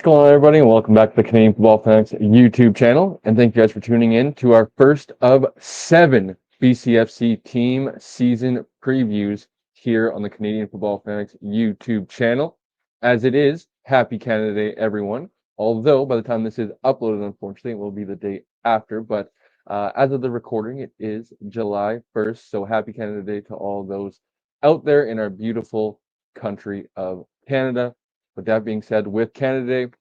going on, everybody, and welcome back to the Canadian Football Fanatics YouTube channel. And thank you guys for tuning in to our first of 7 BCFC team season previews here on the Canadian Football Fanatics YouTube channel. As it is, happy Canada Day, everyone. Although by the time this is uploaded, unfortunately, it will be the day after. But as of the recording, it is July 1st. So happy Canada Day to all those out there in our beautiful country of Canada. With that being said, with Canada Day,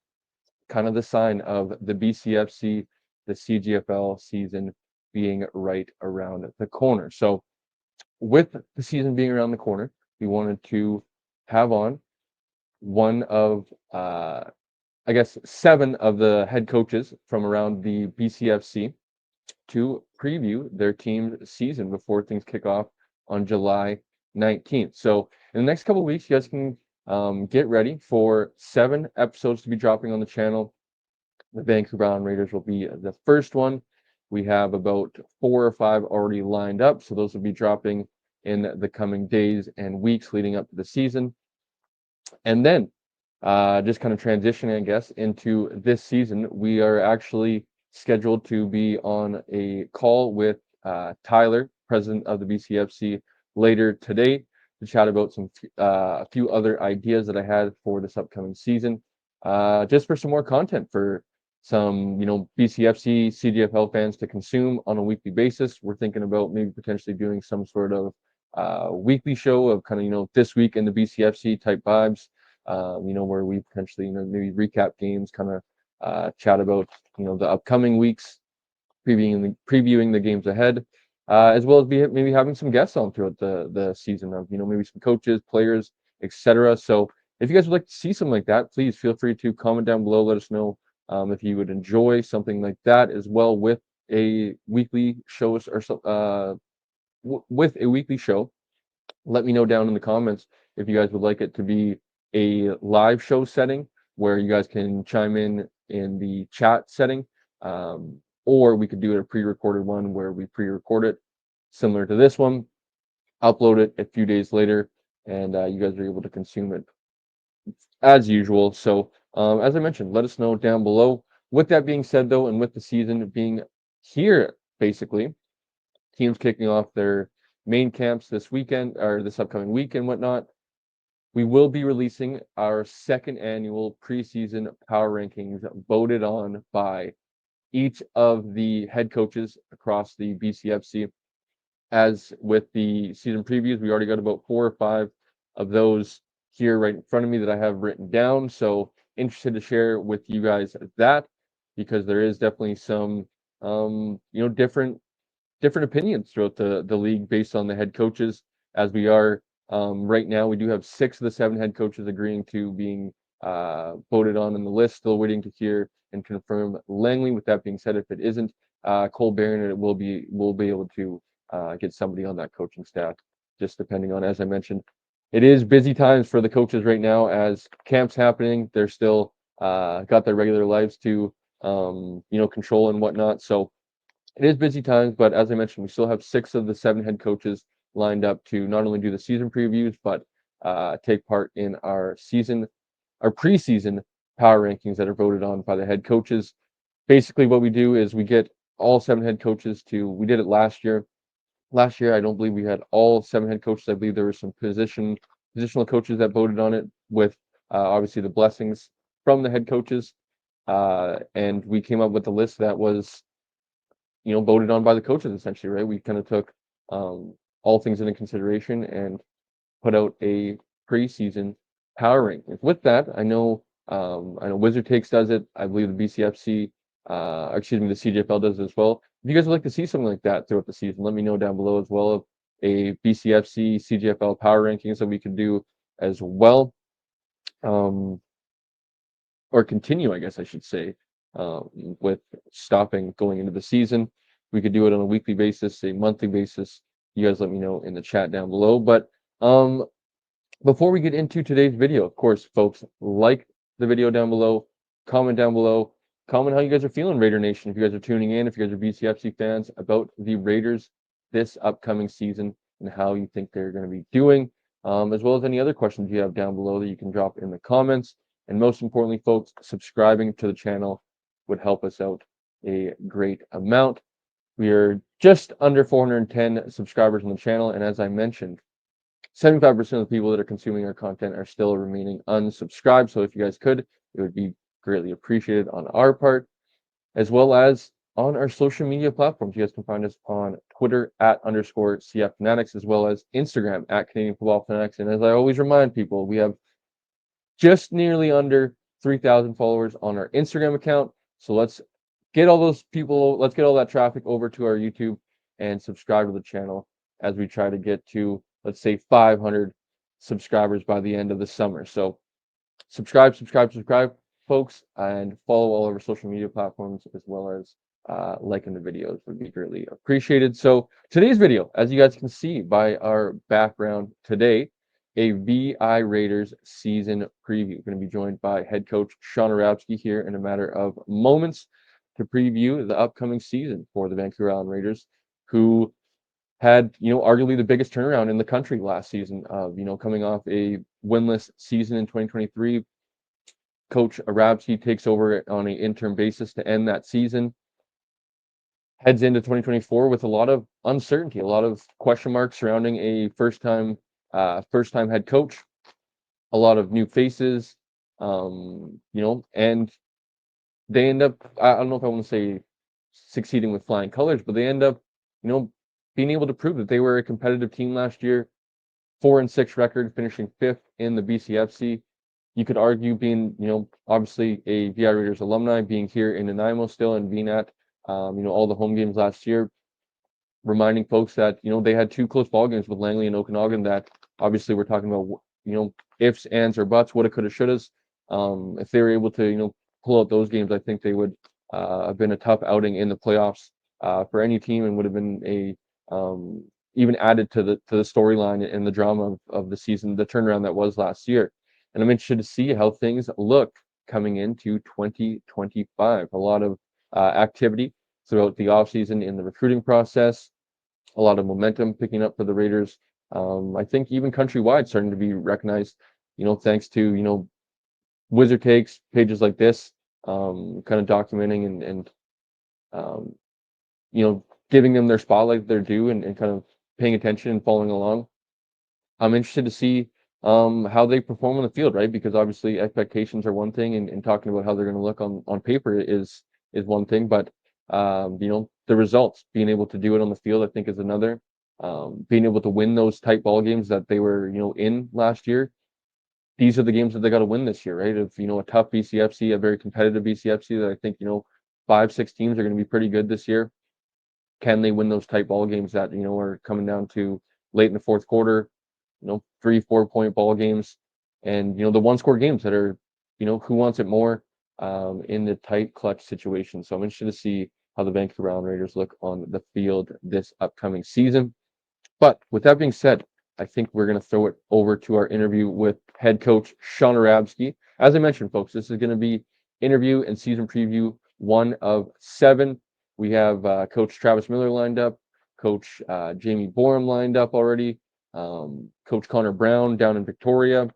kind of the sign of the BCFC, the CGFL season being right around the corner. So with the season being around the corner, we wanted to have on one of, I guess, 7 of the head coaches from around the BCFC to preview their team's season before things kick off on July 19th. So in the next couple of weeks, you guys can get ready for 7 episodes to be dropping on the channel. The Vancouver Island Raiders will be the first one. We have about 4 or 5 already lined up, so those will be dropping in the coming days and weeks leading up to the season. And then just kind of transitioning, I guess, into this season, we are actually scheduled to be on a call with Tyler, president of the BCFC, later today to chat about a few other ideas that I had for this upcoming season, just for some more content for some, BCFC, CGFL fans to consume on a weekly basis. We're thinking about maybe potentially doing some sort of weekly show of kind of, this week in the BCFC type vibes, where we potentially, maybe recap games, kind of chat about, the upcoming weeks, previewing the games ahead. As well as maybe having some guests on throughout the season of, maybe some coaches, players, etc. So if you guys would like to see something like that, please feel free to comment down below. Let us know if you would enjoy something like that as well with a weekly show or with a weekly show. Let me know down in the comments if you guys would like it to be a live show setting where you guys can chime in the chat setting. Or we could do a pre-recorded one where we pre-record it similar to this one, upload it a few days later, and you guys are able to consume it as usual. So as I mentioned, let us know down below. With that being said, though, and with the season being here, basically, teams kicking off their main camps this weekend or this upcoming week and whatnot, we will be releasing our 2nd annual preseason power rankings voted on by each of the head coaches across the BCFC. As with the season previews, we already got about 4 or 5 of those here right in front of me that I have written down. So interested to share with you guys that, because there is definitely some different opinions throughout the league based on the head coaches. As we are right now, we do have 6 of the 7 head coaches agreeing to being voted on in the list. Still waiting to hear and confirm Langley. With that being said, if it isn't Cole Barron, we'll be able to get somebody on that coaching staff, just depending on, as I mentioned, it is busy times for the coaches right now as camp's happening. They're still got their regular lives to control and whatnot. So it is busy times, but as I mentioned, we still have 6 of the 7 head coaches lined up to not only do the season previews, but take part in our preseason power rankings that are voted on by the head coaches. Basically, what we do is we get all 7 head coaches we did it last year. Last year, I don't believe we had all 7 head coaches. I believe there were some positional coaches that voted on it with obviously the blessings from the head coaches. And we came up with a list that was, voted on by the coaches, essentially, right? We kind of took all things into consideration and put out a preseason power rankings. With that, I know Wizard Takes does it. I believe the BCFC, the CGFL does it as well. If you guys would like to see something like that throughout the season, let me know down below as well of a BCFC, CGFL power rankings that we could do as well. Or continue, I guess I should say, with stopping going into the season. We could do it on a weekly basis, a monthly basis. You guys let me know in the chat down below. But before we get into today's video, of course, folks, like the video down below, comment down below, comment how you guys are feeling, Raider Nation. If you guys are tuning in, if you guys are BCFC fans, about the Raiders this upcoming season and how you think they're going to be doing, as well as any other questions you have down below that you can drop in the comments. And most importantly, folks, subscribing to the channel would help us out a great amount. We are just under 410 subscribers on the channel, and as I mentioned, 75% of the people that are consuming our content are still remaining unsubscribed. So if you guys could, it would be greatly appreciated on our part, as well as on our social media platforms. You guys can find us on Twitter @_CF Fanatics, as well as Instagram @Canadian Football Fanatics. And as I always remind people, we have just nearly under 3,000 followers on our Instagram account. So let's get all those people, let's get all that traffic over to our YouTube and subscribe to the channel as we try to get to, let's say, 500 subscribers by the end of the summer. So subscribe, folks, and follow all of our social media platforms, as well as liking the videos would be greatly appreciated. So today's video, as you guys can see by our background today, a VI Raiders season preview. We're going to be joined by head coach Shawn Arabsky here in a matter of moments to preview the upcoming season for the Vancouver Island Raiders, who had, arguably the biggest turnaround in the country last season, coming off a winless season in 2023. Coach Arabsky takes over on an interim basis to end that season, heads into 2024 with a lot of uncertainty, a lot of question marks surrounding a first-time head coach, a lot of new faces, and they end up, I don't know if I want to say succeeding with flying colors, but they end up, being able to prove that they were a competitive team last year. 4-6 record, finishing 5th in the BCFC. You could argue being, obviously a VI Raiders alumni, being here in Nanaimo still and being at, all the home games last year, reminding folks that, they had 2 close ball games with Langley and Okanagan that obviously we're talking about, ifs, ands, or buts, woulda, coulda, shouldas. If they were able to, pull out those games, I think they would have been a tough outing in the playoffs for any team, and would have been a even added to the storyline and the drama of the season, the turnaround that was last year. And I'm interested to see how things look coming into 2025. A lot of activity throughout the offseason in the recruiting process, a lot of momentum picking up for the Raiders. I think even countrywide starting to be recognized, thanks to, Wizard Takes, pages like this, kind of documenting and giving them their spotlight they're due, and kind of paying attention and following along. I'm interested to see how they perform on the field, right? Because obviously expectations are one thing, and talking about how they're going to look on paper is one thing, but the results, being able to do it on the field, I think is another. Being able to win those tight ball games that they were, in last year. These are the games that they got to win this year, right? If, a tough BCFC, a very competitive BCFC that I think, 5-6 teams are going to be pretty good this year. Can they win those tight ball games that, are coming down to late in the fourth quarter, 3-4 point ball games, and, the 1-score games that are, who wants it more in the tight clutch situation. So I'm interested to see how the Vancouver Island Raiders look on the field this upcoming season. But with that being said, I think we're going to throw it over to our interview with head coach Shawn Arabsky. As I mentioned, folks, this is going to be interview and season preview 1 of 7. We have Coach Travis Miller lined up, Coach Jamie Borum lined up already, Coach Connor Brown down in Victoria,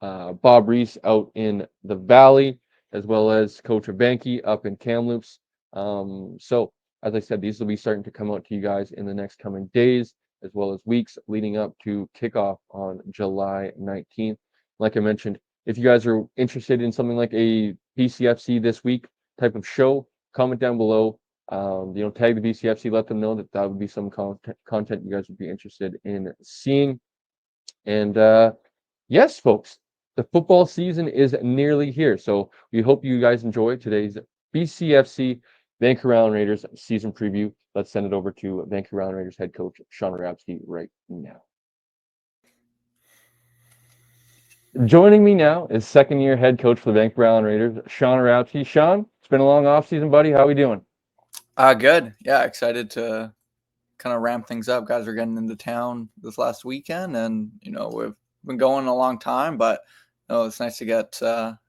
Bob Reese out in the Valley, as well as Coach Abanki up in Kamloops. So, as I said, these will be starting to come out to you guys in the next coming days, as well as weeks leading up to kickoff on July 19th. Like I mentioned, if you guys are interested in something like a BCFC This Week type of show, comment down below. Tag the BCFC, let them know that would be some content you guys would be interested in seeing. And yes, folks, the football season is nearly here. So we hope you guys enjoy today's BCFC Vancouver Island Raiders season preview. Let's send it over to Vancouver Island Raiders head coach Shawn Arabsky right now. Joining me now is second-year head coach for the Vancouver Island Raiders, Shawn Arabsky. Shawn, it's been a long off-season, buddy. How are we doing? Good. Yeah, excited to kind of ramp things up. Guys are getting into town this last weekend, and we've been going a long time, but it's nice to get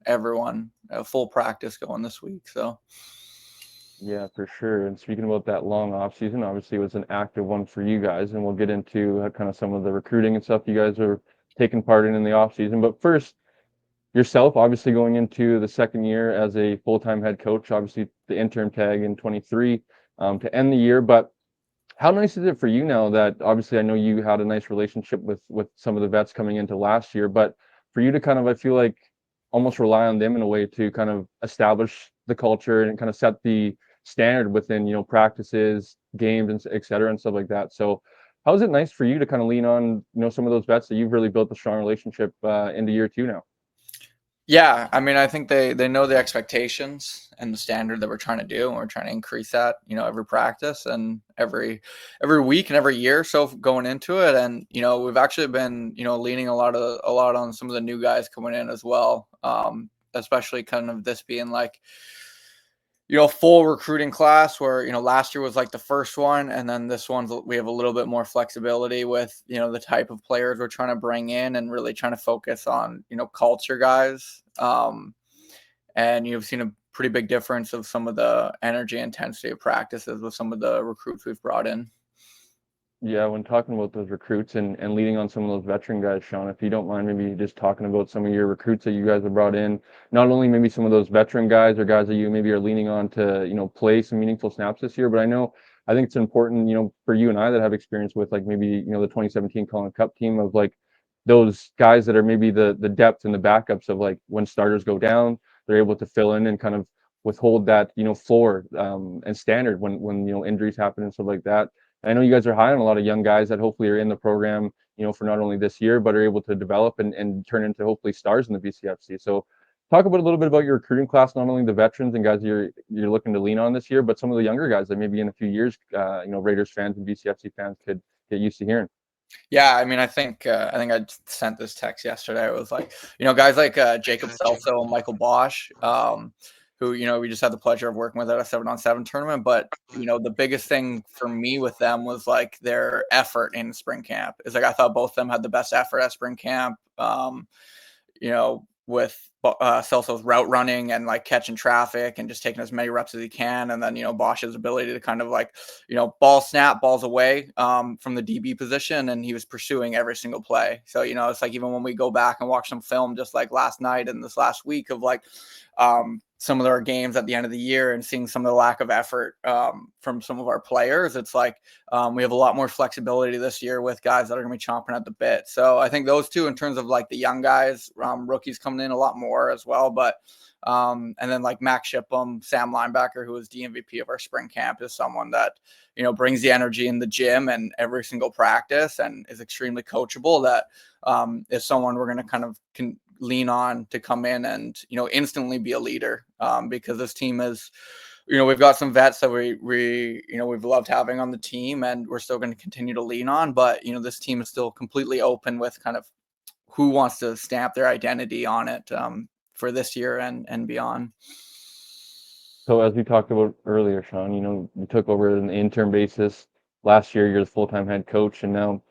everyone a full practice going this week. So yeah, for sure. And speaking about that long off season, obviously it was an active one for you guys, and we'll get into kind of some of the recruiting and stuff you guys are taking part in the off season. But first, yourself, obviously going into the second year as a full-time head coach, obviously the interim tag in 23 to end the year. But how nice is it for you now that obviously I know you had a nice relationship with some of the vets coming into last year, but for you to kind of, I feel like, almost rely on them in a way to kind of establish the culture and kind of set the standard within, practices, games, and et cetera, and stuff like that. So how is it nice for you to kind of lean on, some of those vets that you've really built a strong relationship into year two now? Yeah, I mean, I think they know the expectations and the standard that we're trying to do, and we're trying to increase that, every practice and every week and every year. So going into it, and we've actually been, leaning a lot on some of the new guys coming in as well, especially kind of this being like, full recruiting class where, last year was like the first one. And then this one's, we have a little bit more flexibility with, the type of players we're trying to bring in and really trying to focus on, culture guys. And you've seen a pretty big difference of some of the energy intensity of practices with some of the recruits we've brought in. Yeah, when talking about those recruits and leading on some of those veteran guys, Shawn, if you don't mind maybe just talking about some of your recruits that you guys have brought in, not only maybe some of those veteran guys or guys that you maybe are leaning on to, play some meaningful snaps this year, but I think it's important, for you and I that have experience with like maybe, the 2017 Collins Cup team of like those guys that are maybe the depth and the backups of like when starters go down, they're able to fill in and kind of withhold that, floor and standard when, injuries happen and stuff like that. I know you guys are high on a lot of young guys that hopefully are in the program, for not only this year, but are able to develop and turn into hopefully stars in the BCFC. So talk about a little bit about your recruiting class, not only the veterans and guys you're looking to lean on this year, but some of the younger guys that maybe in a few years, Raiders fans and BCFC fans could get used to hearing. Yeah, I mean, I sent this text yesterday. It was like, guys like Jacob Celso and Michael Bosch, who we just had the pleasure of working with at a 7-on-7 tournament. But the biggest thing for me with them was like their effort in spring camp. Is like I thought both of them had the best effort at spring camp. With Celso's route running and like catching traffic and just taking as many reps as he can. And then, Bosch's ability to kind of like, ball snap, balls away from the DB position. And he was pursuing every single play. So, it's like even when we go back and watch some film just like last night and this last week of like some of our games at the end of the year and seeing some of the lack of effort from some of our players, it's like we have a lot more flexibility this year with guys that are going to be chomping at the bit. So I think those two in terms of like the young guys, rookies coming in a lot more as well. But and then like Max Shipham, Sam linebacker, who was the MVP of our spring camp, is someone that, brings the energy in the gym and every single practice and is extremely coachable. That is someone we're going to kind of lean on to come in and, instantly be a leader because this team is, we've got some vets that we've loved having on the team and we're still going to continue to lean on. But, this team is still completely open with kind of who wants to stamp their identity on it for this year and beyond. So as we talked about earlier, Shawn, you took over on an interim basis. Last year, you're the full-time head coach, and now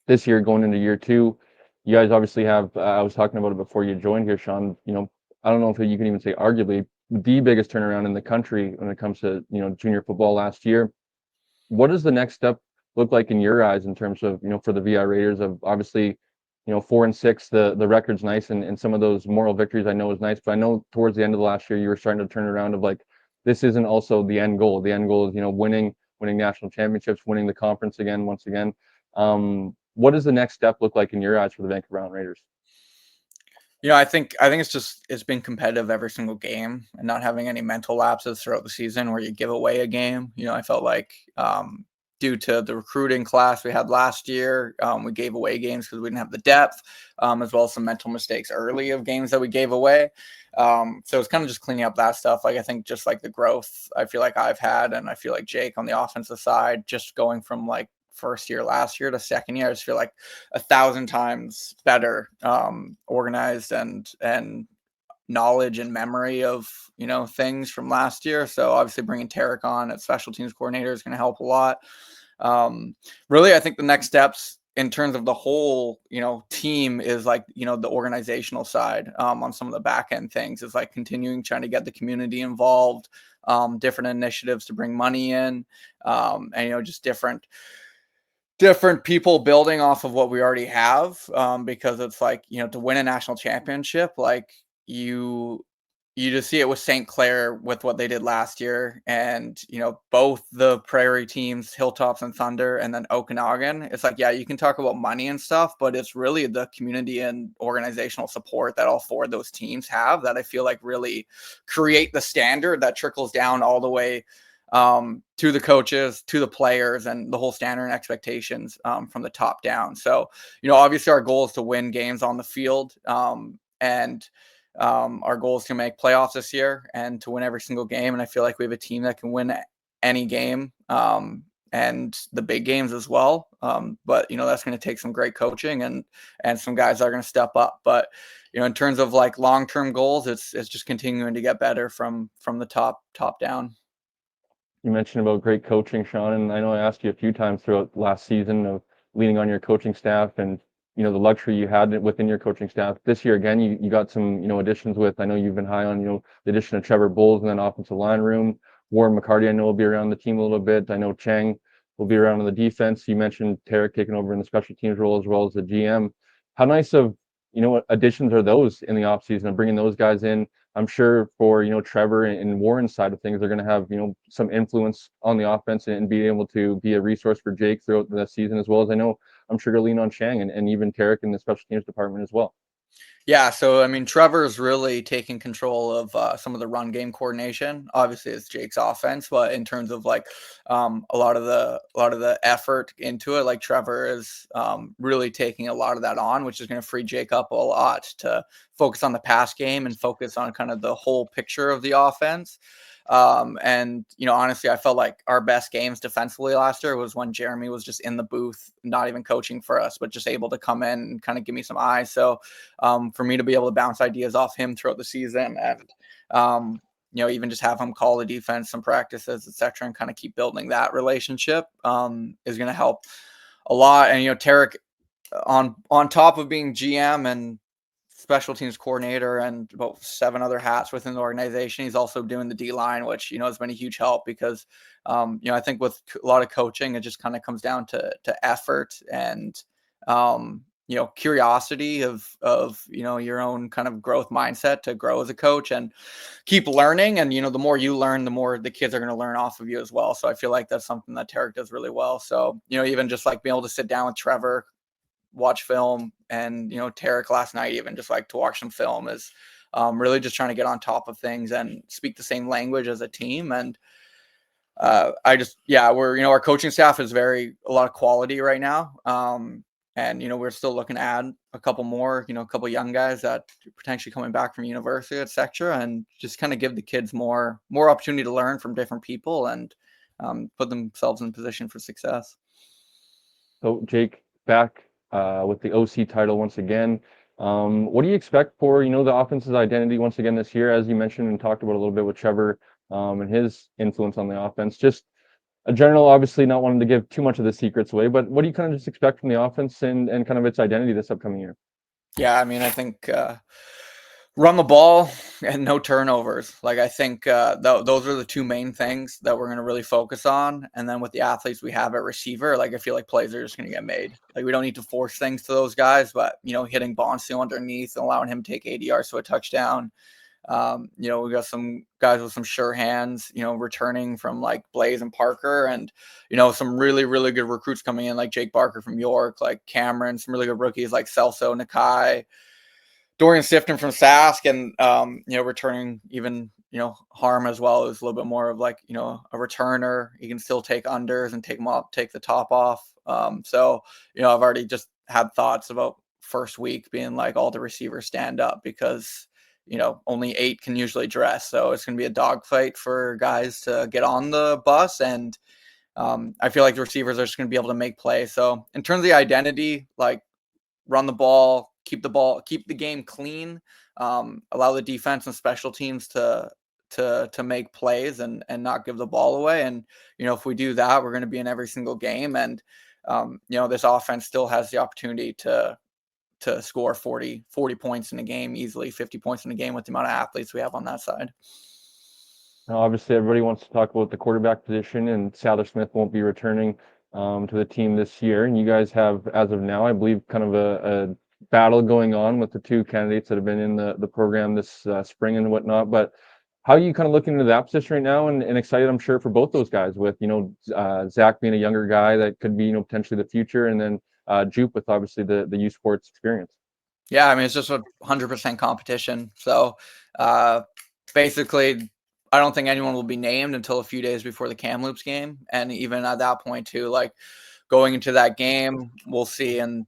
this year going into year two, you guys obviously have, I was talking about it before you joined here, Shawn, I don't know if you can even say arguably the biggest turnaround in the country when it comes to, junior football last year. What does the next step look like in your eyes in terms of, for the VI Raiders of obviously, 4-6, the record's nice and some of those moral victories I know is nice, but I know towards the end of the last year, you were starting to turn around of like, this isn't also the end goal. The end goal is, winning national championships, winning the conference again, once again. What does the next step look like in your eyes for the Vancouver Island Raiders? I think it's been competitive every single game and not having any mental lapses throughout the season where you give away a game. I felt like due to the recruiting class we had last year, we gave away games because we didn't have the depth, as well as some mental mistakes early of games that we gave away. So it's kind of just cleaning up that stuff. Like I think just like the growth I feel like I've had, and I feel like Jake on the offensive side, just going from like first year last year to second year, I just feel like 1,000 times better organized and knowledge and memory of things from last year. So obviously bringing Tarek on as special teams coordinator is going to help a lot. Really, I think the next steps in terms of the whole team is like the organizational side on some of the back end things is like continuing trying to get the community involved, different initiatives to bring money in, and just different different people building off of what we already have, because it's like, to win a national championship, like you just see it with St. Clair with what they did last year, and both the Prairie teams, Hilltops and Thunder, and then Okanagan. It's like, yeah, you can talk about money and stuff, but it's really the community and organizational support that all four of those teams have that I feel like really create the standard that trickles down all the way to the coaches, to the players, and the whole standard and expectations from the top down. So, obviously our goal is to win games on the field, and our goal is to make playoffs this year and to win every single game. And I feel like we have a team that can win any game, and the big games as well. But that's going to take some great coaching and some guys that are going to step up. But in terms of like long-term goals, it's just continuing to get better from the top down. You mentioned about great coaching, Shawn, and I know I asked you a few times throughout last season of leaning on your coaching staff and the luxury you had within your coaching staff. This year again, you got some additions with. I know you've been high on the addition of Trevor Bowles in that offensive line room. Warren McCarty, I know, will be around the team a little bit. I know Chang will be around on the defense. You mentioned Tarek taking over in the special teams role as well as the GM. How nice of additions are those in the offseason and bringing those guys in? I'm sure for Trevor and Warren's side of things, they're going to have some influence on the offense and be able to be a resource for Jake throughout the season, as well as I'm sure to lean on Chang and even Tarek in the special teams department as well. Yeah, so I mean, Trevor's really taking control of some of the run game coordination. Obviously, it's Jake's offense, but in terms of like a lot of the effort into it, like Trevor is really taking a lot of that on, which is going to free Jake up a lot to focus on the pass game and focus on kind of the whole picture of the offense. And honestly, I felt like our best games defensively last year was when Jeremy was just in the booth, not even coaching for us, but just able to come in and kind of give me some eyes. So for me to be able to bounce ideas off him throughout the season and even just have him call the defense, some practices, etc., and kind of keep building that relationship is going to help a lot. And Tarek, on top of being GM and special teams coordinator and about 7 other hats within the organization, he's also doing the D line, which has been a huge help because I think with a lot of coaching, it just kind of comes down to effort and curiosity of your own kind of growth mindset to grow as a coach and keep learning. And the more you learn, the more the kids are going to learn off of you as well. So I feel like that's something that Tarek does really well. So even just like being able to sit down with Trevor, watch film, and Tarek last night, even just like to watch some film, is really just trying to get on top of things and speak the same language as a team. And we're our coaching staff is a lot of quality right now. And we're still looking to add a couple more, a couple young guys that potentially coming back from university, etc., and just kind of give the kids more opportunity to learn from different people and put themselves in position for success. So Jake, back with the OC title once again. What do you expect for the offense's identity once again this year, as you mentioned and talked about a little bit with Trevor and his influence on the offense? Just a general, obviously not wanting to give too much of the secrets away, but what do you kind of just expect from the offense and kind of its identity this upcoming year? Yeah, I mean, I think run the ball and no turnovers. Like I think those are the 2 main things that we're going to really focus on. And then with the athletes we have at receiver, like I feel like plays are just going to get made. Like we don't need to force things to those guys, but hitting Bonsu underneath and allowing him to take 80 yards to a touchdown. We got some guys with some sure hands, returning from like Blaze and Parker, and some really, really good recruits coming in like Jake Barker from York, like Cameron, some really good rookies like Celso, Nakai, Dorian Sifton from Sask, and returning even Harm as well is a little bit more of like a returner. He can still take unders and take them up, take the top off. So I've already just had thoughts about first week being like all the receivers stand up because only 8 can usually dress. So it's going to be a dogfight for guys to get on the bus. And I feel like the receivers are just going to be able to make plays. So in terms of the identity, like run the ball, keep the game clean, allow the defense and special teams to make plays and not give the ball away. And, if we do that, we're going to be in every single game. And, this offense still has the opportunity to score 40 points in a game, easily 50 points in a game with the amount of athletes we have on that side. Now, obviously, everybody wants to talk about the quarterback position, and Sather Smith won't be returning to the team this year. And you guys have, as of now, I believe, kind of a battle going on with the two candidates that have been in the program this spring and whatnot. But how are you kind of looking into that position right now, and excited, I'm sure, for both those guys, with, Zach being a younger guy that could be, potentially the future, and then Joop with obviously the U Sports experience. Yeah, I mean, it's just a 100% competition. So basically, I don't think anyone will be named until a few days before the Kamloops game. And even at that point, too, like going into that game, we'll see. And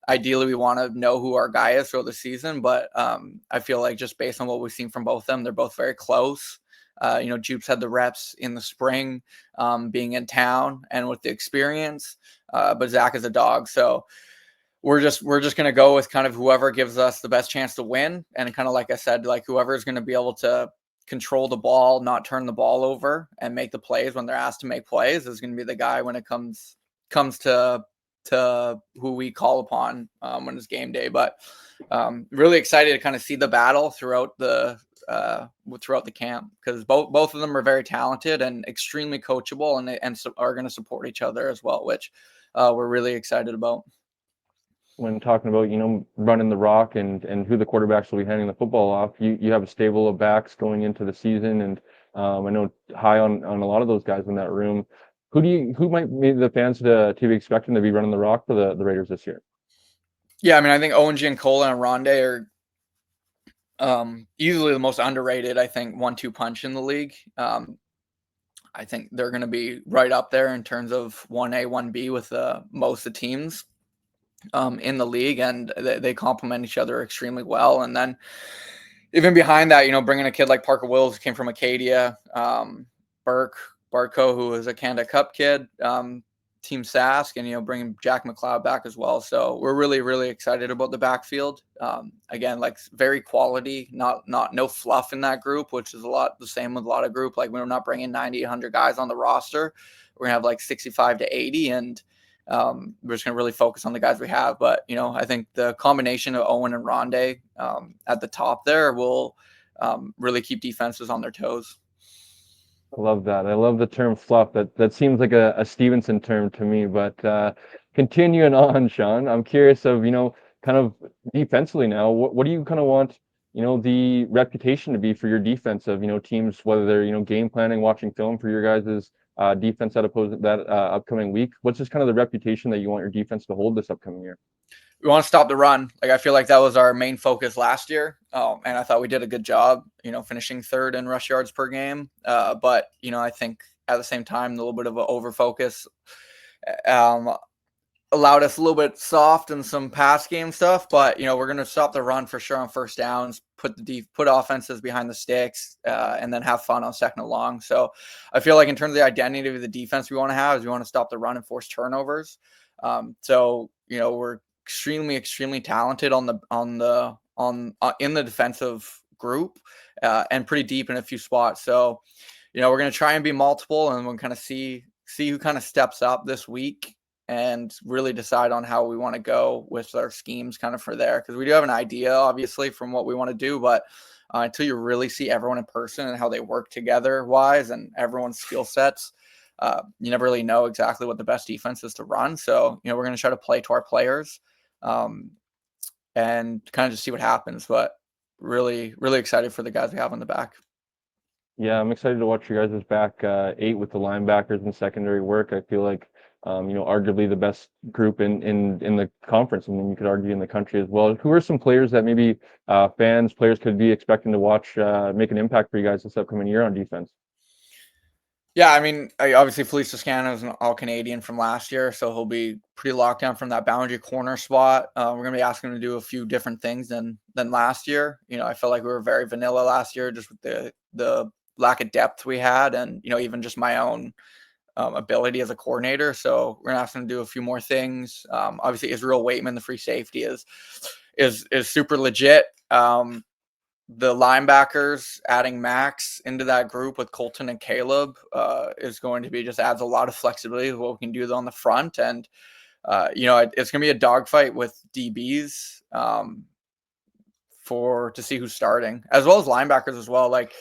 ideally, we want to know who our guy is for the season. But I feel like just based on what we've seen from both of them, they're both very close. Joop's had the reps in the spring, being in town and with the experience. But Zach is a dog. So we're just going to go with kind of whoever gives us the best chance to win. And kind of like I said, like whoever is going to be able to control the ball, not turn the ball over, and make the plays when they're asked to make plays is going to be the guy when it comes to who we call upon when it's game day. But really excited to kind of see the battle throughout the camp, because both of them are very talented and extremely coachable, and are going to support each other as well, which we're really excited about. When talking about, running the rock and who the quarterbacks will be handing the football off, you have a stable of backs going into the season, and I know high on a lot of those guys in that room. Who might be the fans to be expecting to be running the rock for the Raiders this year? Yeah, I mean, I think Owen Giancola and Rondé are easily the most underrated, I think, 1-2 punch in the league. I think they're going to be right up there in terms of 1A, 1B with most of the teams in the league, and they complement each other extremely well. And then even behind that, bringing a kid like Parker Wills, who came from Acadia, Burke Barco, who is a Canada Cup kid, Team Sask, and bringing Jack McLeod back as well. So we're really, really excited about the backfield. Again, like very quality, not no fluff in that group, which is a lot the same with a lot of group. Like we're not bringing 90, 100 guys on the roster. We're gonna have like 65 to 80, and we're just gonna really focus on the guys we have. But I think the combination of Owen and Rondé at the top there will really keep defenses on their toes. I love that. I love the term fluff. That seems like a Stevenson term to me. But continuing on, Shawn, I'm curious of, kind of defensively now, what do you kind of want, the reputation to be for your defense of, teams, whether they're, game planning, watching film for your guys' defense that upcoming week? What's just kind of the reputation that you want your defense to hold this upcoming year? We want to stop the run. Like I feel like that was our main focus last year, and I thought we did a good job, finishing third in rush yards per game. But I think at the same time, a little bit of an over focus allowed us a little bit soft and some pass game stuff. But we're going to stop the run for sure on first downs, put offenses behind the sticks, and then have fun on second and long. So I feel like in terms of the identity of the defense we want to have is we want to stop the run and force turnovers. So we're extremely talented in the defensive group, and pretty deep in a few spots. So we're going to try and be multiple, and we'll kind of see who kind of steps up this week and really decide on how we want to go with our schemes kind of for there, because we do have an idea obviously from what we want to do, but until you really see everyone in person and how they work together wise and everyone's skill sets, you never really know exactly what the best defense is to run. So we're going to try to play to our players, and kind of just see what happens. But really, really excited for the guys we have on the back. Yeah, I'm excited to watch your guys' back eight with the linebackers and secondary work. I feel like, arguably the best group in the conference, and then you could argue in the country as well. Who are some players that maybe players could be expecting to watch make an impact for you guys this upcoming year on defense? Yeah, I mean, obviously Felice Toscano is an all-Canadian from last year, so he'll be pretty locked down from that boundary corner spot. We're going to be asking him to do a few different things than last year. I felt like we were very vanilla last year, just with the lack of depth we had, and even just my own ability as a coordinator. So we're going to ask him to do a few more things. Obviously, Israel Waitman, the free safety, is super legit. The linebackers, adding Max into that group with Colton and Caleb is going to be just adds a lot of flexibility to what we can do on the front. And, it's going to be a dogfight with DBs to see who's starting, as well as linebackers as well. Like,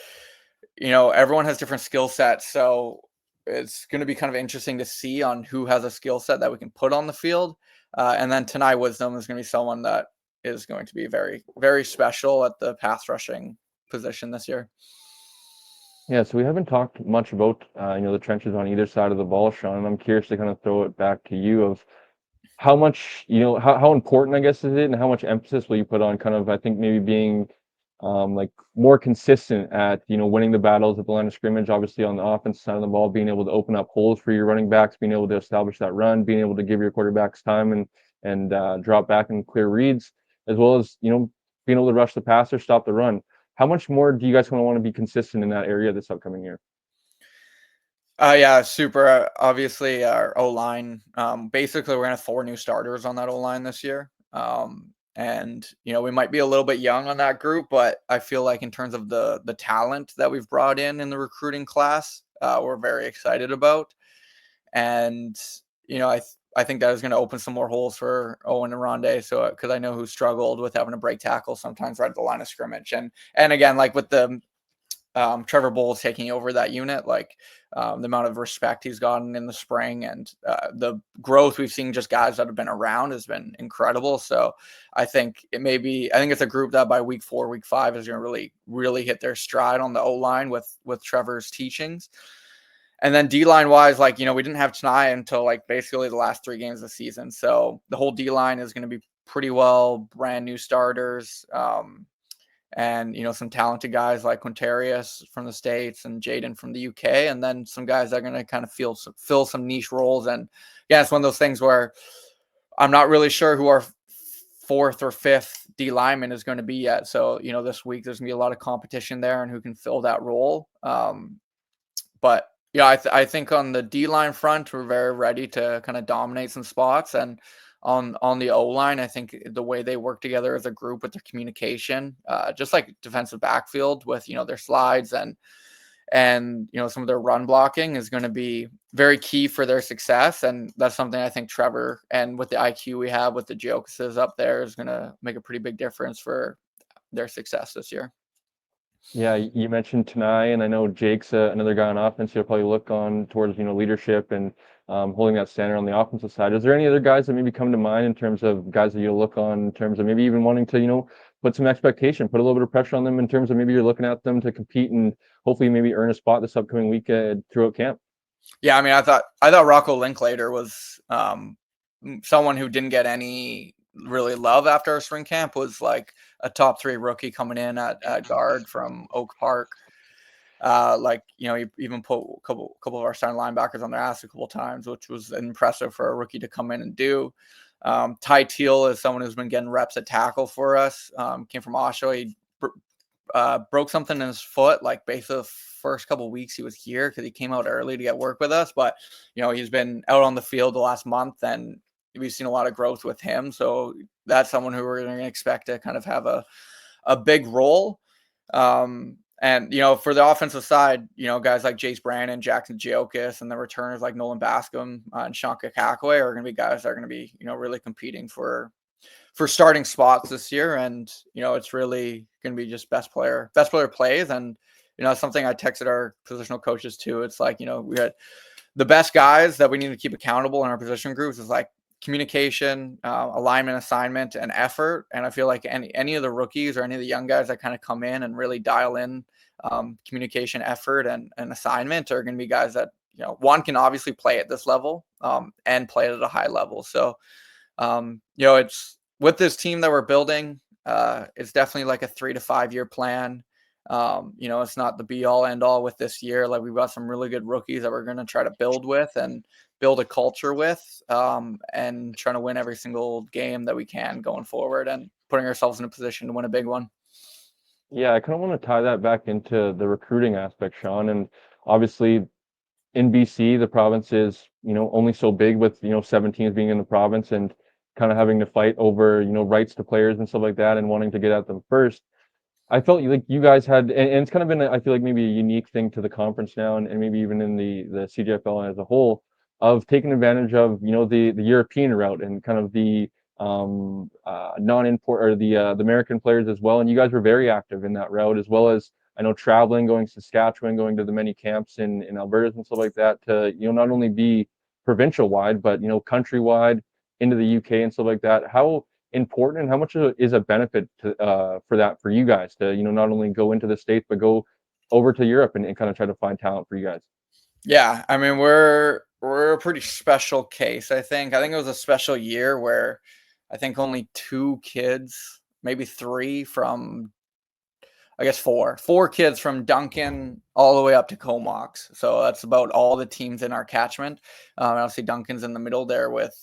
everyone has different skill sets. So it's going to be kind of interesting to see on who has a skill set that we can put on the field. And then Tanai Wisdom is going to be someone that is going to be very, very special at the pass rushing position this year. Yeah, so we haven't talked much about the trenches on either side of the ball, Shawn, and I'm curious to kind of throw it back to you of how much, how important, I guess, is it, and how much emphasis will you put on kind of, I think, maybe being like more consistent at, winning the battles at the line of scrimmage, obviously on the offensive side of the ball, being able to open up holes for your running backs, being able to establish that run, being able to give your quarterbacks time and drop back and clear reads, as well as, being able to rush the passer, stop the run. How much more do you guys want to be consistent in that area this upcoming year? Yeah, super. Obviously, our O line. Basically, we're gonna have 4 new starters on that O line this year. And we might be a little bit young on that group, but I feel like in terms of the talent that we've brought in the recruiting class, we're very excited about. And I think that is going to open some more holes for Owen and Rondé. So because I know who struggled with having to break tackle sometimes right at the line of scrimmage, and again, like with the Trevor Bowles taking over that unit, like the amount of respect he's gotten in the spring and the growth we've seen just guys that have been around has been incredible. So I think it's a group that by week 4, week 5 is going to really, really hit their stride on the O line with Trevor's teachings. And then D-line wise, like, we didn't have Tanai until like basically the last 3 games of the season. So the whole D-line is going to be pretty well brand new starters. And some talented guys like Quintarius from the States and Jaden from the UK, and then some guys that are going to kind of fill some niche roles. And yeah, it's one of those things where I'm not really sure who our 4th or 5th D lineman is going to be yet. So this week there's going to be a lot of competition there and who can fill that role. But yeah, I think on the D line front we're very ready to kind of dominate some spots, and on the O line, I think the way they work together as a group with their communication, just like defensive backfield with their slides and some of their run blocking is going to be very key for their success. And that's something I think Trevor, and with the IQ we have with the Jokuses up there, is going to make a pretty big difference for their success this year. Yeah, you mentioned Tanai, and I know Jake's another guy on offense you'll probably look on towards, leadership and holding that standard on the offensive side. Is there any other guys that maybe come to mind in terms of guys that you'll look on in terms of maybe even wanting to, put some expectation, put a little bit of pressure on them in terms of maybe you're looking at them to compete and hopefully maybe earn a spot this upcoming week throughout camp? Yeah, I mean, I thought Rocco Linklater was someone who didn't get any really love after our spring camp, was like a top 3 rookie coming in at guard from Oak Park. He even put a couple of our starting linebackers on their ass a couple of times, which was impressive for a rookie to come in and do. Ty Teal is someone who's been getting reps at tackle for us. Came from Oshawa. He broke something in his foot, like basically the first couple of weeks he was here because he came out early to get work with us. But he's been out on the field the last month, and we've seen a lot of growth with him. So that's someone who we're going to expect to kind of have a big role. And for the offensive side, guys like Jace Brandon, Jackson Giokis, and the returners like Nolan Bascom and Sean Kakakwe are going to be guys that are going to be really competing for starting spots this year. And it's really going to be just best player plays. And something I texted our positional coaches too. It's like we had the best guys that we need to keep accountable in our position groups is like communication, alignment, assignment, and effort. And I feel like any of the rookies or any of the young guys that kind of come in and really dial in communication, effort, and assignment are going to be guys that one can obviously play at this level and play at a high level. So it's with this team that we're building. It's definitely like a 3 to 5 year plan. It's not the be all end all with this year. Like we've got some really good rookies that we're going to try to build with and build a culture with, and trying to win every single game that we can going forward and putting ourselves in a position to win a big one. Yeah, I kind of want to tie that back into the recruiting aspect, Shawn. And obviously in BC, the province is, only so big with, 7 teams being in the province and kind of having to fight over, rights to players and stuff like that and wanting to get at them first. I felt like you guys had, and it's kind of been, I feel like maybe a unique thing to the conference now, and maybe even in the CJFL as a whole, of taking advantage of, the European route and kind of the non-import or the American players as well. And you guys were very active in that route, as well as I know traveling, going to Saskatchewan, going to the many camps in Alberta and stuff like that to, not only be provincial wide, but, countrywide into the UK and stuff like that. How important and how much is a benefit to, for that for you guys to, not only go into the States, but go over to Europe and kind of try to find talent for you guys? Yeah, I mean, we're a pretty special case, I think. I think it was a special year where I think only 2 kids, maybe 3 from I guess 4 kids from Duncan all the way up to Comox. So that's about all the teams in our catchment. And obviously Duncan's in the middle there with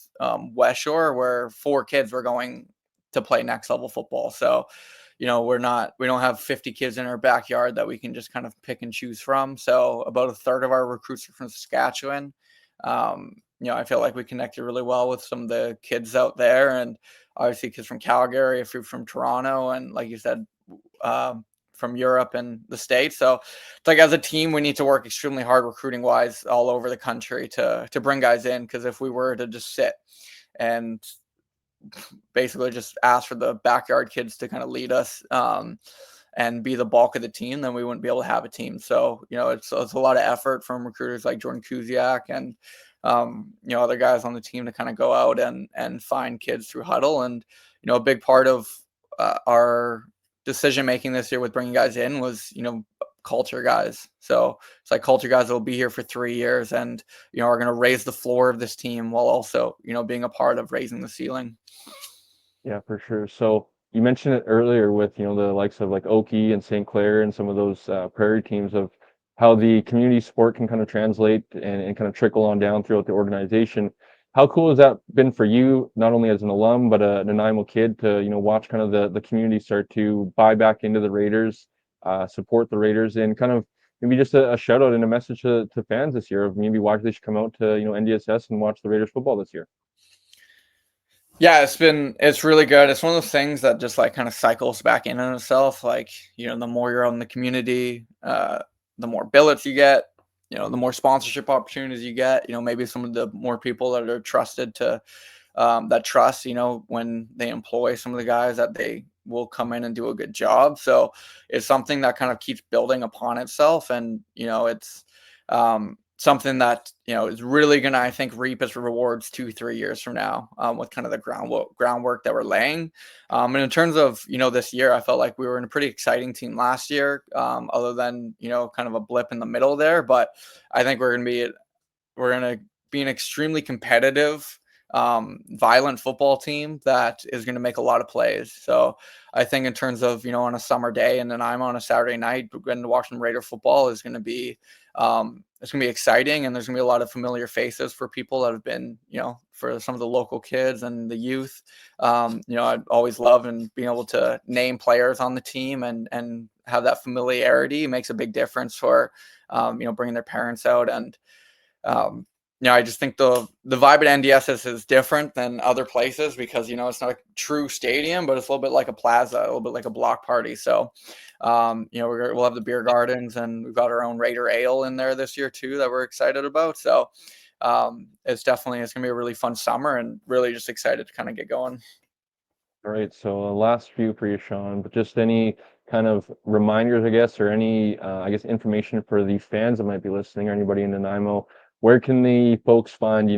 West Shore, where 4 kids were going to play next level football. So, we don't have 50 kids in our backyard that we can just kind of pick and choose from. So about a third of our recruits are from Saskatchewan. I feel like we connected really well with some of the kids out there, and obviously kids from Calgary, a few from Toronto, and like you said, um, from Europe and the States. So it's like as a team, we need to work extremely hard recruiting wise all over the country to bring guys in. Because if we were to just sit and basically just ask for the backyard kids to kind of lead us and be the bulk of the team, then we wouldn't be able to have a team. So it's a lot of effort from recruiters like Jordan Kuziak and other guys on the team to kind of go out and find kids through Huddle. And a big part of our decision making this year with bringing guys in was culture guys. So it's like culture guys that will be here for 3 years and are going to raise the floor of this team while also being a part of raising the ceiling. Yeah, for sure. So you mentioned it earlier with, the likes of like Oki and St. Clair and some of those prairie teams of how the community support can kind of translate and kind of trickle on down throughout the organization. How cool has that been for you, not only as an alum, but a Nanaimo kid to, watch kind of the community start to buy back into the Raiders, support the Raiders, and kind of maybe just a shout out and a message to fans this year of maybe why they should come out to, NDSS and watch the Raiders football this year? Yeah, it's really good. It's one of those things that just like kind of cycles back in on itself. Like, the more you're out in the community, the more billets you get, the more sponsorship opportunities you get, maybe some of the more people that are trusted to that trust, when they employ some of the guys that they will come in and do a good job. So it's something that kind of keeps building upon itself. And, it's something that, is really going to, I think, reap its rewards 2-3 years from now with kind of the groundwork that we're laying. And in terms of, this year, I felt like we were in a pretty exciting team last year, other than, kind of a blip in the middle there. But I think we're going to be an extremely competitive, violent football team that is going to make a lot of plays. So I think in terms of, on a summer day and then I'm on a Saturday night, going to watch some Raider football is going to be, it's going to be exciting. And there's going to be a lot of familiar faces for people that have been, for some of the local kids and the youth. I always love and being able to name players on the team and have that familiarity makes a big difference for, bringing their parents out. And, I just think the vibe at NDSS is different than other places because, it's not a true stadium, but it's a little bit like a plaza, a little bit like a block party. So, we'll have the beer gardens and we've got our own Raider Ale in there this year too that we're excited about. So, it's going to be a really fun summer and really just excited to kind of get going. All right, so last few for you, Shawn, but just any kind of reminders, I guess, or any, I guess, information for the fans that might be listening or anybody in Nanaimo. Where can the folks find,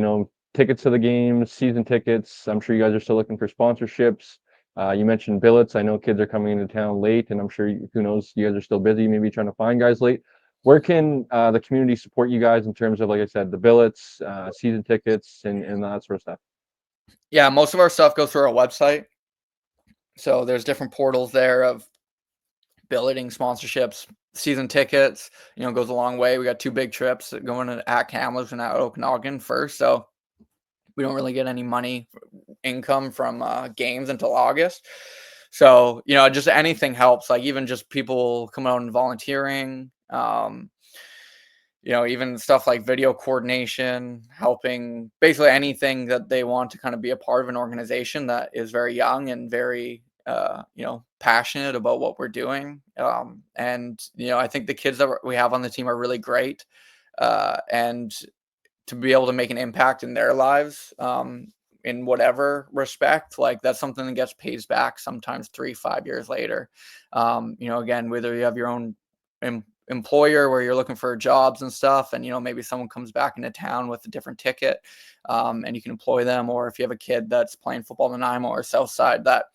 tickets to the games, season tickets? I'm sure you guys are still looking for sponsorships. You mentioned billets. I know kids are coming into town late, and I'm sure, who knows, you guys are still busy, maybe trying to find guys late. Where can the community support you guys in terms of, like I said, the billets, season tickets, and that sort of stuff? Yeah, most of our stuff goes through our website. So there's different portals there of billeting, sponsorships, season tickets, goes a long way. We got 2 big trips going at Kamloops and at Okanagan first. So we don't really get any money income from games until August. So, just anything helps. Like even just people coming out and volunteering, even stuff like video coordination, helping basically anything that they want to kind of be a part of an organization that is very young and very, passionate about what we're doing. And, I think the kids that we have on the team are really great. And to be able to make an impact in their lives, in whatever respect, like that's something that gets pays back sometimes 3-5 years later. Again, whether you have your own employer where you're looking for jobs and stuff, and maybe someone comes back into town with a different ticket, and you can employ them, or if you have a kid that's playing football in Nanaimo or South Side that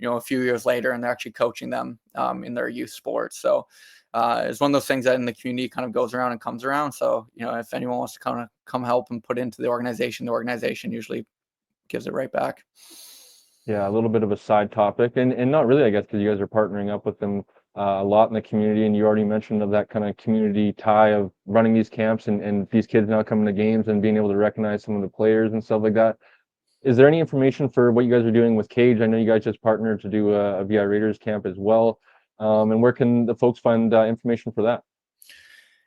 a few years later and they're actually coaching them in their youth sports. So it's one of those things that in the community kind of goes around and comes around. So if anyone wants to kind of come help and put into the organization usually gives it right back. Yeah, a little bit of a side topic, and not really, I guess, because you guys are partnering up with them a lot in the community, and you already mentioned of that kind of community tie of running these camps and these kids now coming to games and being able to recognize some of the players and stuff like that. Is there any information for what you guys are doing with Cage? I know you guys just partnered to do a VI Raiders camp as well. And where can the folks find information for that?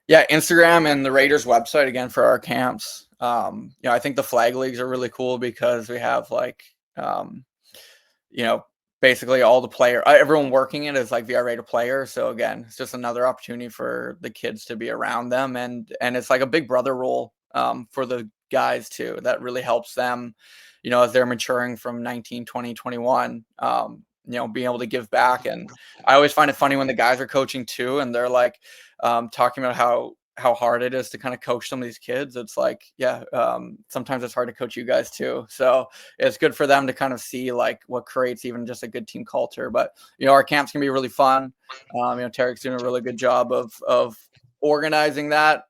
Yeah, Instagram and the Raiders website again for our camps. I think the flag leagues are really cool because we have basically all the everyone working it is like VI Raider players. So again, it's just another opportunity for the kids to be around them, and it's like a big brother role for the guys too. That really helps them, as they're maturing from 19, 20, 21, being able to give back. And I always find it funny when the guys are coaching too, and they're like talking about how hard it is to kind of coach some of these kids. It's like, sometimes it's hard to coach you guys too. So it's good for them to kind of see like what creates even just a good team culture. But, our camps can be really fun. Tarek's doing a really good job of organizing that,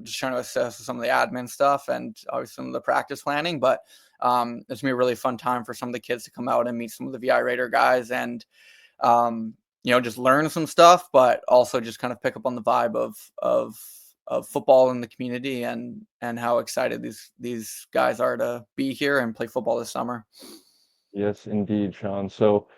just trying to assess some of the admin stuff and obviously some of the practice planning. But it's going to be a really fun time for some of the kids to come out and meet some of the VI Raider guys and, just learn some stuff, but also just kind of pick up on the vibe of football in the community and how excited these guys are to be here and play football this summer. Yes, indeed, Shawn. So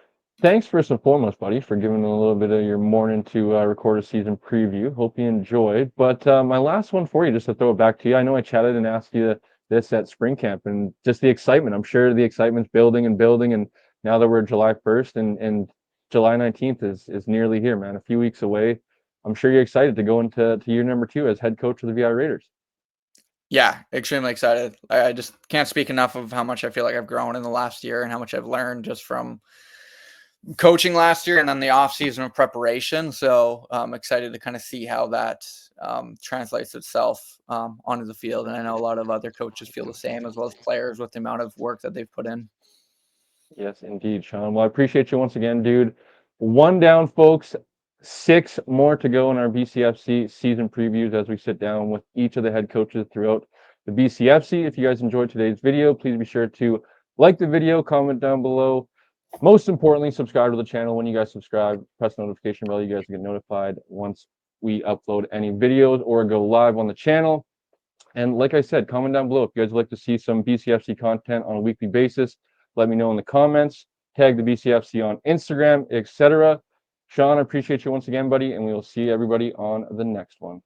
thanks first and foremost, buddy, for giving a little bit of your morning to record a season preview. Hope you enjoyed. But my last one for you, just to throw it back to you. I know I chatted and asked you this at spring camp, and just the excitement. I'm sure the excitement's building and building, and now that we're July 1st and July 19th is nearly here, man. A few weeks away. I'm sure you're excited to go into year number 2 as head coach of the VI Raiders. Yeah, extremely excited. I just can't speak enough of how much I feel like I've grown in the last year and how much I've learned just from coaching last year and then the off season of preparation. So I'm excited to kind of see how that translates itself onto the field. And I know a lot of other coaches feel the same, as well as players, with the amount of work that they've put in. Yes, indeed, Shawn. Well, I appreciate you once again, dude. 1 down, folks. 6 more to go in our BCFC season previews as we sit down with each of the head coaches throughout the BCFC. If you guys enjoyed today's video, please be sure to like the video, comment down below. Most importantly, subscribe to the channel. When you guys subscribe, press the notification bell. You guys get notified once we upload any videos or go live on the channel. And like I said, comment down below if you guys would like to see some BCFC content on a weekly basis. Let me know in the comments. Tag the BCFC on Instagram, etc. Shawn, I appreciate you once again, buddy, and we will see everybody on the next one.